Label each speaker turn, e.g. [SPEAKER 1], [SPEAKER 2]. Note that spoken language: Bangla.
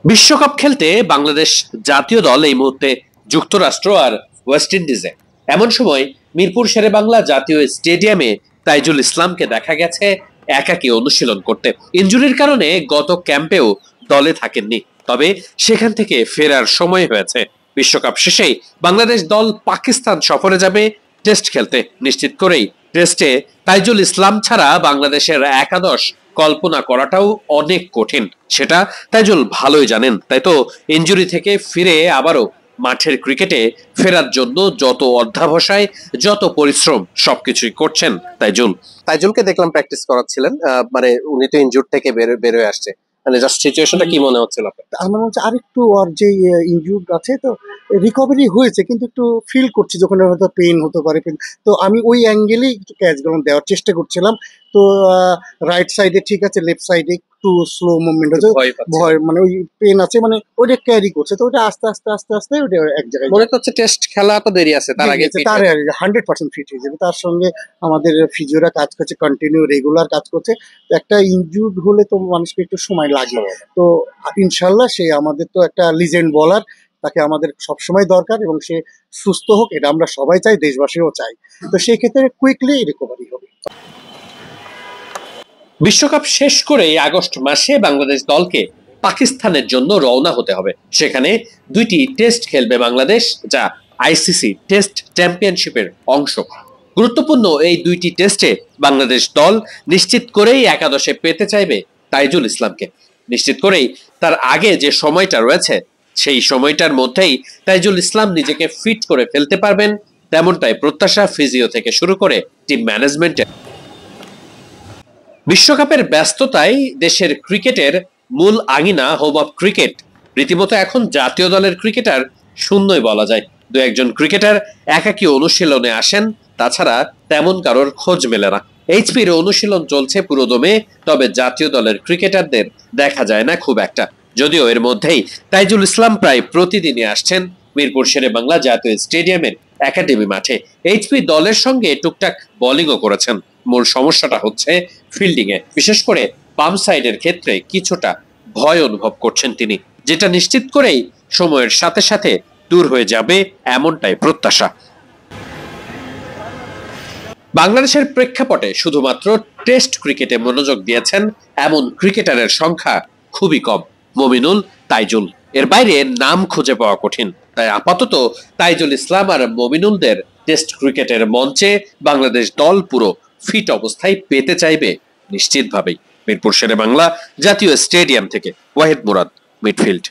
[SPEAKER 1] বিশ্বকাপ খেলতে বাংলাদেশ জাতীয় দল এই মুহূর্তে যুক্তরাষ্ট্র আর ওয়েস্ট ইন্ডিজে। এমন সময় মিরপুর শেরেবাংলা জাতীয় স্টেডিয়ামে তাইজুল ইসলামকে দেখা গেছে একাকী অনুশীলন করতে। ইনজুরির কারণে গত ক্যাম্পেও দলে থাকেননি, তবে সেখান থেকে ফেরার সময় হয়েছে। বিশ্বকাপ শেষেই বাংলাদেশ দল পাকিস্তান সফরে যাবে টেস্ট খেলতে। নিশ্চিত করেই টেস্টে তাইজুল ইসলাম ছাড়া বাংলাদেশের একাদশ কল্পনা করাটাও অনেক কঠিন, সেটা তাইজুল ভালোই জানেন। তাই তো ইনজুরি থেকে ফিরে আবারও মাঠের ক্রিকেটে ফেরার জন্য যত অধ্যাবসায়, যত পরিশ্রম সবকিছুই করছেন তাইজুল। তাইজুলকে দেখলাম প্র্যাকটিস করাচ্ছিলেন, মানে উনি তো ইনজুর থেকে বেরোয় আসছে, মানে জাস্ট সিচুয়েশনটা কি মনে হচ্ছিল আপনার?
[SPEAKER 2] আমার মনে হচ্ছে আরেকটু ওর যে ইনজুর্ড আছে, তো রিকভারি হয়েছে, কিন্তু একটু ফিল করছি যখন হয়তো পেইন হতে পারে। তো আমি ওই অ্যাঙ্গেলেই একটু ক্যাচগুলো দেওয়ার চেষ্টা করছিলাম। তো রাইট সাইডে ঠিক আছে, লেফট সাইডে একটু স্লো মুভমেন্ট হচ্ছে, ভয় মানে ওই পেন আছে, মানে ওইটা ক্যারি করছে। তো ওটা আস্তে আস্তে আস্তে আস্তে ওইটা এক জায়গায়
[SPEAKER 1] মনে হচ্ছে টেস্ট খেলা তো দেরি আছে, তার আগে
[SPEAKER 2] 100% ফিট হয়ে যাবে। তার সঙ্গে আমাদের ফিজিওরা কাজ করছে, কন্টিনিউ রেগুলার কাজ করছে। একটা ইনজুর্ড হলে তো মানুষকে একটু সময় লাগে। তো ইনশাল্লাহ সে আমাদের তো একটা লিজেন্ড বলার, তাকে আমাদের সবসময় দরকার, এবং সে সুস্থ হোক, এটা আমরা সবাই চাই, দেশবাসীও চাই। তো সেই ক্ষেত্রে কুইকলি রিকভারি হবে।
[SPEAKER 1] বিশ্বকাপ শেষ করেই আগস্ট মাসে বাংলাদেশ দলকে পাকিস্তানের জন্য রওনা হতে হবে। সেখানে দুইটি টেস্ট খেলবে বাংলাদেশ, যা আইসিসি টেস্ট চ্যাম্পিয়নশিপের অংশ। গুরুত্বপূর্ণ এই দুইটি টেস্টে বাংলাদেশ দল নিশ্চিত করেই একাদশে পেতে চাইবে তাইজুল ইসলামকে। নিশ্চিত করেই তার আগে যে সময়টা রয়েছে, সেই সময়টার মধ্যেই তাইজুল ইসলাম নিজেকে ফিট করে ফেলতে পারবেন, তেমনটাই প্রত্যাশা ফিজিও থেকে শুরু করে টিম ম্যানেজমেন্টের। বিশ্বকাপের ব্যস্ততায় দেশের ক্রিকেটের মূল আঙিনা হোম অফ ক্রিকেট রীতিমতো এখন জাতীয় দলের ক্রিকেটার শূন্যই বলা যায়। দু একজন ক্রিকেটার একাকী অনুশীলনে আসেন, তাছাড়া তেমন কারোর খোঁজ মেলে না। এইচপির অনুশীলন চলছে পুরোদমে, তবে জাতীয় দলের ক্রিকেটারদের দেখা যায় না খুব একটা। যদিও এর মধ্যেই তাইজুল ইসলাম প্রায় প্রতিদিনই আসছেন মিরপুর শেরেবাংলা জাতীয় স্টেডিয়ামের একাডেমি মাঠে। এইচপি দলের সঙ্গে টুকটাক বোলিংও করেছেন। মূল সমস্যাটা হচ্ছে ফিল্ডিং এ, বিশেষ করে বাম সাইডের ক্ষেত্রে কিছুটা ভয় অনুভব করছেন তিনি, যেটা নিশ্চিত করেই সময়ের সাথে সাথে দূর হয়ে যাবে এমনটাই প্রত্যাশা। বাংলাদেশের প্রেক্ষাপটে শুধুমাত্র টেস্ট ক্রিকেটে মনোযোগ দিয়েছেন এমন ক্রিকেটারের সংখ্যা খুবই কম। মমিনুল, তাইজুল, এর বাইরে নাম খুঁজে পাওয়া কঠিন। তাই আপাতত তাইজুল ইসলাম আর মমিনুলদের টেস্ট ক্রিকেটের মঞ্চে বাংলাদেশ দল পুরো ফিট অবস্থায় পেতে চাইবে নিশ্চিতভাবেই। মিরপুর শেরেবাংলা জাতীয় স্টেডিয়াম থেকে ওয়াহিদ মুরাদ, মিডফিল্ড।